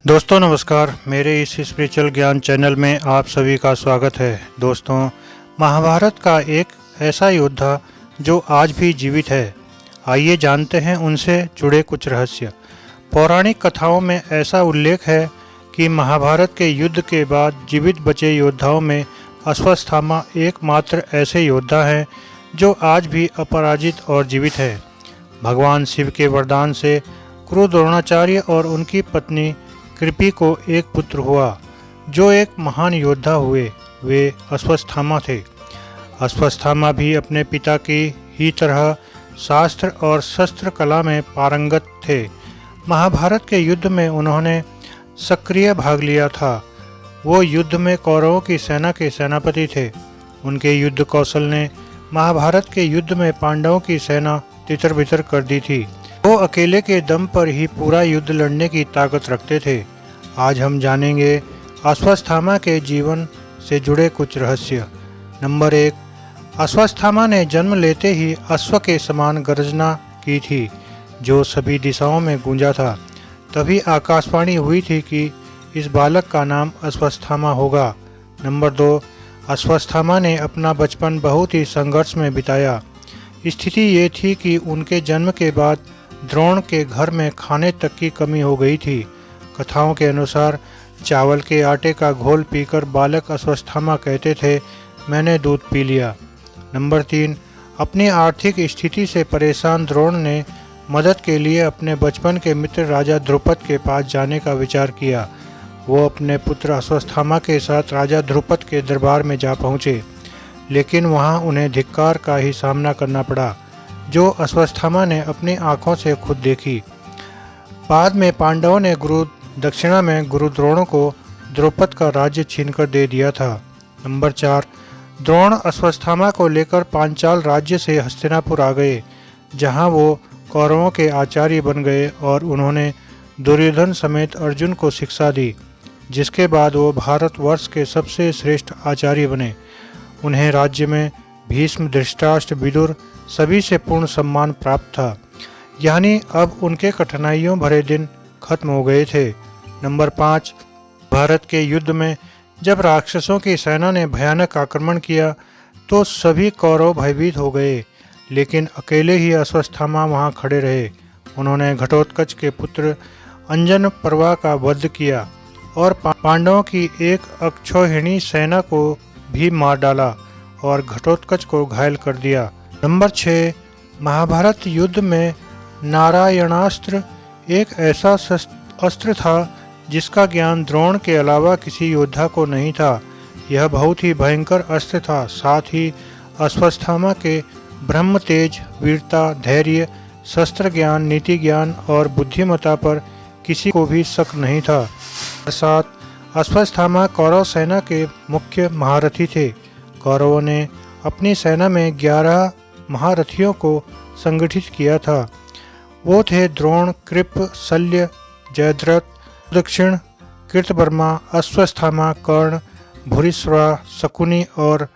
दोस्तों नमस्कार, मेरे इस स्पिरिचुअल ज्ञान चैनल में आप सभी का स्वागत है। दोस्तों, महाभारत का एक ऐसा योद्धा जो आज भी जीवित है, आइए जानते हैं उनसे जुड़े कुछ रहस्य। पौराणिक कथाओं में ऐसा उल्लेख है कि महाभारत के युद्ध के बाद जीवित बचे योद्धाओं में अश्वत्थामा एकमात्र ऐसे योद्धा हैं जो आज भी अपराजित और जीवित है। भगवान शिव के वरदान से क्रू द्रोणाचार्य और उनकी पत्नी कृपि को एक पुत्र हुआ जो एक महान योद्धा हुए। वे अश्वत्थामा थे। अश्वत्थामा भी अपने पिता की ही तरह शास्त्र और शस्त्र कला में पारंगत थे। महाभारत के युद्ध में उन्होंने सक्रिय भाग लिया था। वो युद्ध में कौरवों की सेना के सेनापति थे। उनके युद्ध कौशल ने महाभारत के युद्ध में पांडवों की सेना तितर-बितर कर दी थी। वो अकेले के दम पर ही पूरा युद्ध लड़ने की ताकत रखते थे। आज हम जानेंगे अश्वत्थामा के जीवन से जुड़े कुछ रहस्य। नंबर 1, अश्वत्थामा ने जन्म लेते ही अश्व के समान गर्जना की थी जो सभी दिशाओं में गूंजा था। तभी आकाशवाणी हुई थी कि इस बालक का नाम अश्वत्थामा होगा। नंबर 2, अश्वत्थामा ने अपना बचपन बहुत ही संघर्ष में बिताया। स्थिति ये थी कि उनके जन्म के बाद द्रोण के घर में खाने तक की कमी हो गई थी। कथाओं के अनुसार चावल के आटे का घोल पीकर बालक अश्वत्थामा कहते थे, मैंने दूध पी लिया। नंबर 3, अपनी आर्थिक स्थिति से परेशान द्रोण ने मदद के लिए अपने बचपन के मित्र राजा द्रुपद के पास जाने का विचार किया। वो अपने पुत्र अश्वत्थामा के साथ राजा द्रुपद के दरबार में जा पहुँचे, लेकिन वहाँ उन्हें धिक्कार का ही सामना करना पड़ा जो अश्वत्थामा ने अपनी आंखों से खुद देखी। बाद में पांडवों ने दक्षिणा में गुरु द्रोण को द्रुपद का राज्य छीनकर दे दिया था। नंबर 4, द्रोण अश्वत्थामा को लेकर पांचाल राज्य से हस्तिनापुर आ गए, जहां वो कौरवों के आचार्य बन गए और उन्होंने दुर्योधन समेत अर्जुन को शिक्षा दी, जिसके बाद वो भारतवर्ष के सबसे श्रेष्ठ आचार्य बने। उन्हें राज्य में भीष्म, धृतराष्ट्र, विदुर सभी से पूर्ण सम्मान प्राप्त था, यानी अब उनके कठिनाइयों भरे दिन खत्म हो गए थे। नंबर 5, भारत के युद्ध में जब राक्षसों की सेना ने भयानक आक्रमण किया तो सभी कौरव भयभीत हो गए, लेकिन अकेले ही अश्वत्थामा वहां खड़े रहे। उन्होंने घटोत्कच के पुत्र अंजन पर्वा का वध किया और पांडवों की एक अक्षौहिणी सेना को भी मार डाला और घटोत्कच को घायल कर दिया। नंबर 6, महाभारत युद्ध में नारायणास्त्र एक ऐसा अस्त्र था जिसका ज्ञान द्रोण के अलावा किसी योद्धा को नहीं था। यह बहुत ही भयंकर अस्त्र था। साथ ही अश्वत्थामा के ब्रह्म तेज, वीरता, धैर्य, शस्त्र ज्ञान, नीति ज्ञान और बुद्धिमत्ता पर किसी को भी शक नहीं था। साथ अश्वत्थामा कौरव सेना के मुख्य महारथी थे। कौरवों ने अपनी सेना में 11 महारथियों को संगठित किया था। वो थे द्रोण, कृप, शल्य, जयद्रथ, दक्षिण, कृतवर्मा, अश्वत्थामा, कर्ण, भूरिश्रवा, शकुनी और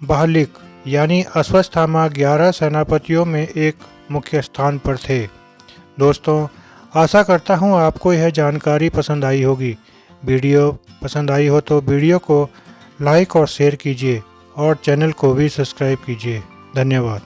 बाहलिक, यानी अश्वत्थामा 11 सेनापतियों में एक मुख्य स्थान पर थे। दोस्तों, आशा करता हूँ आपको यह जानकारी पसंद आई होगी। वीडियो पसंद आई हो तो वीडियो को लाइक और शेयर कीजिए और चैनल को भी सब्सक्राइब कीजिए। धन्यवाद।